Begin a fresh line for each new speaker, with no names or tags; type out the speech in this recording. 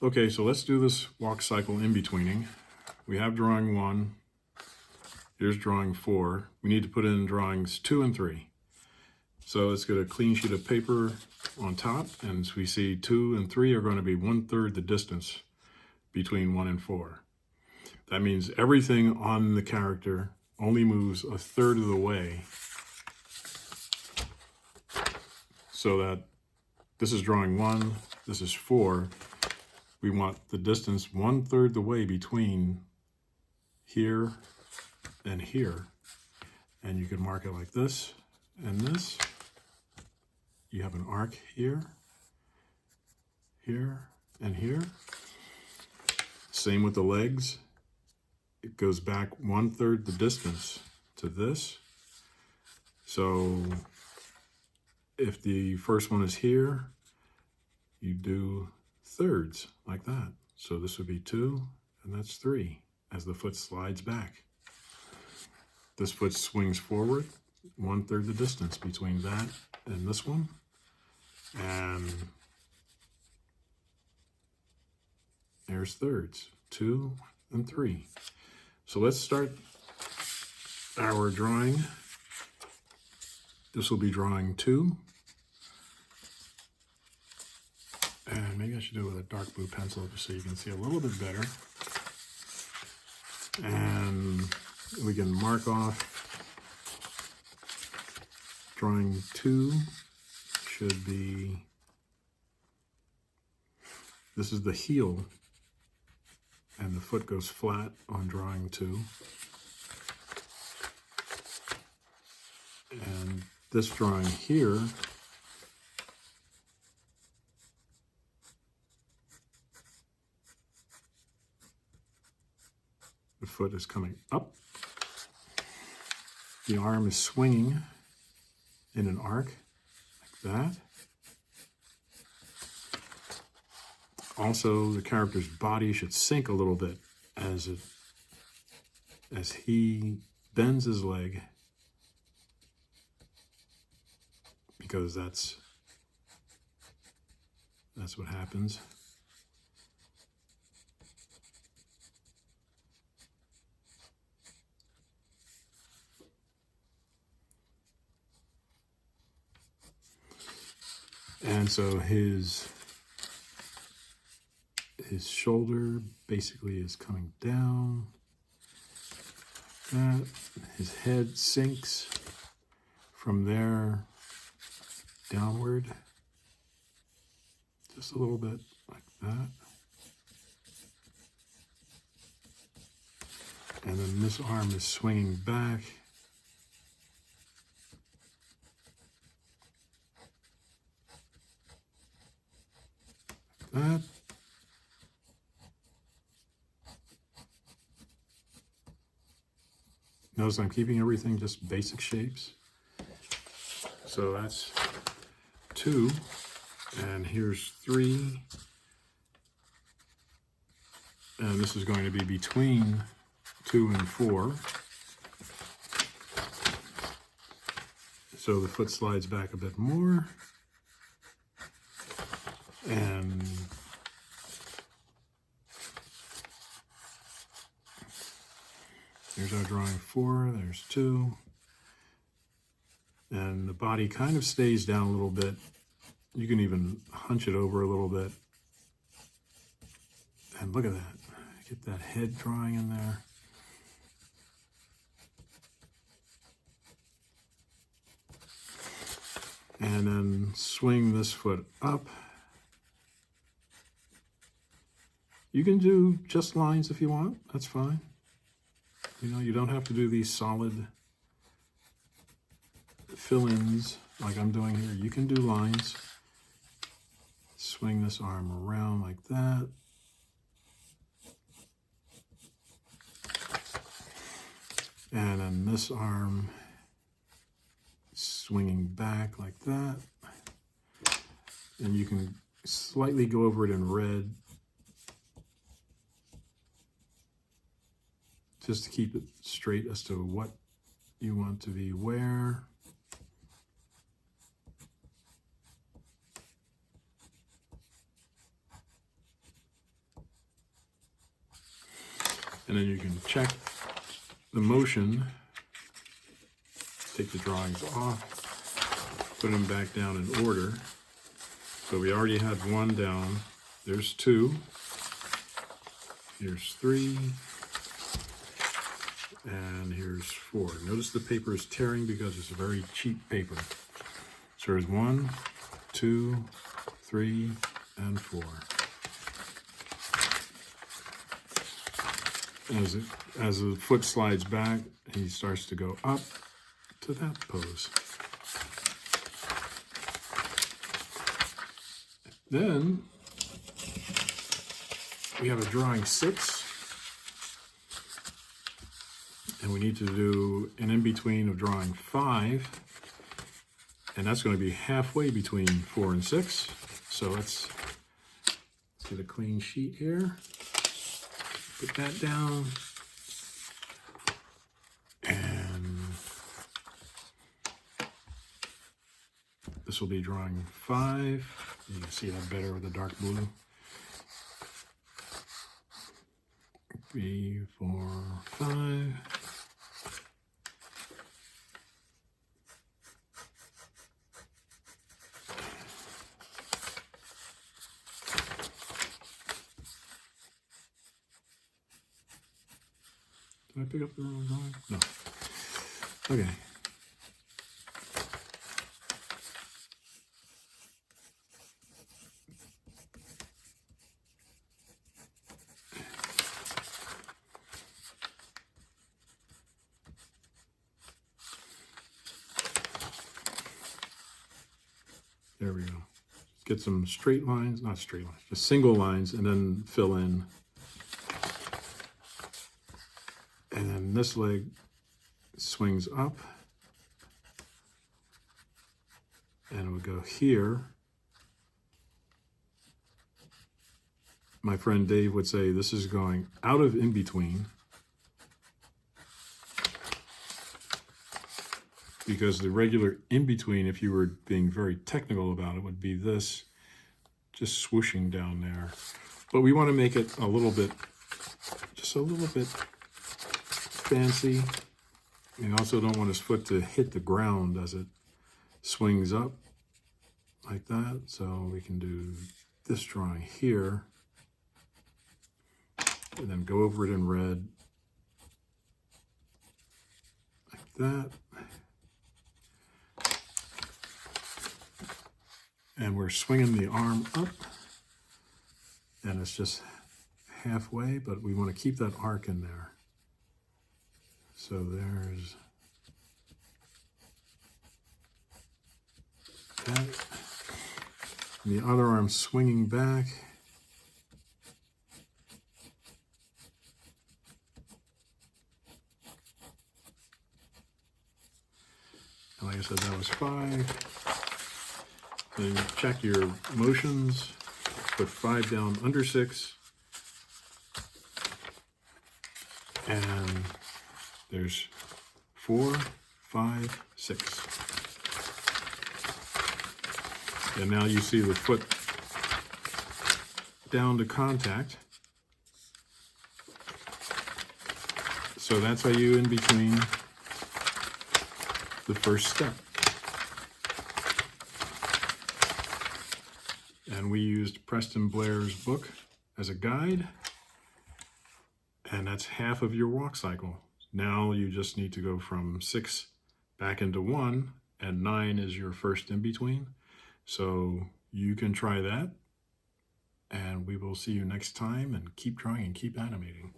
Okay, so let's do this walk cycle in betweening. We have drawing 1. Here's drawing 4. We need to put in drawings 2 and 3. So let's get a clean sheet of paper on top, and as we see 2 and 3 are going to be 1/3 the distance between 1 and 4. That means everything on the character only moves 1/3 of the way. So that this is drawing 1, this is 4. We want the distance 1/3 the way between here and here. And you can mark it like this and this. You have an arc here, here, and here. Same with the legs. It goes back 1/3 the distance to this. So if the first one is here, you do thirds like that. So this would be 2, and that's 3 as the foot slides back. This foot swings forward 1/3 the distance between that and this one. And there's thirds, 2 and 3. So let's start our drawing. This will be drawing 2. And maybe I should do it with a dark blue pencil just so you can see a little bit better. And we can mark off drawing 2 should be, this is the heel, and the foot goes flat on drawing 2. And this drawing here the foot is coming up. The arm is swinging in an arc like that. Also, the character's body should sink a little bit as he bends his leg, because that's what happens. And so his shoulder basically is coming down like that. His head sinks from there downward, just a little bit like that. And then this arm is swinging back. Like that. Notice I'm keeping everything just basic shapes. So that's 2, and here's 3. And this is going to be between 2 and 4. So the foot slides back a bit more. And here's our drawing 4, there's 2. And the body kind of stays down a little bit. You can even hunch it over a little bit. And look at that. Get that head drawing in there. And then swing this foot up. You can do just lines if you want, that's fine. You know, you don't have to do these solid fill-ins like I'm doing here. You can do lines. Swing this arm around like that. And then this arm swinging back like that. And you can slightly go over it in red just to keep it straight as to what you want to be where. And then you can check the motion, take the drawings off, put them back down in order. So we already had one down. There's 2. Here's 3. And here's 4. Notice the paper is tearing because it's a very cheap paper. So there's 1, 2, 3, and 4. As the foot slides back, he starts to go up to that pose. Then we have a drawing 6, and we need to do an in-between of drawing 5, and that's going to be halfway between 4 and 6. So let's get a clean sheet here. Put that down, and this will be drawing 5. You can see that better with the dark blue. 3, 4, 5. Did I pick up the wrong drawing? No. Okay. There we go. Get some straight lines, not straight lines, just single lines, and then fill in. And then this leg swings up, and it would go here. My friend Dave would say this is going out of in between, because the regular in between, if you were being very technical about it, would be this, just swooshing down there. But we want to make it a little bit, just a little bit fancy. You also don't want his foot to hit the ground as it swings up like that. So we can do this drawing here and then go over it in red like that. And we're swinging the arm up, and it's just halfway, but we want to keep that arc in there. So there's that. And the other arm swinging back. And like I said, that was 5. Then check your motions. Put 5 down under 6. And there's 4, 5, 6. And now you see the foot down to contact. So that's how you in between the first step. And we used Preston Blair's book as a guide. And that's half of your walk cycle. Now you just need to go from 6 back into 1, and 9 is your first in between. So you can try that, and we will see you next time, and keep trying and keep animating.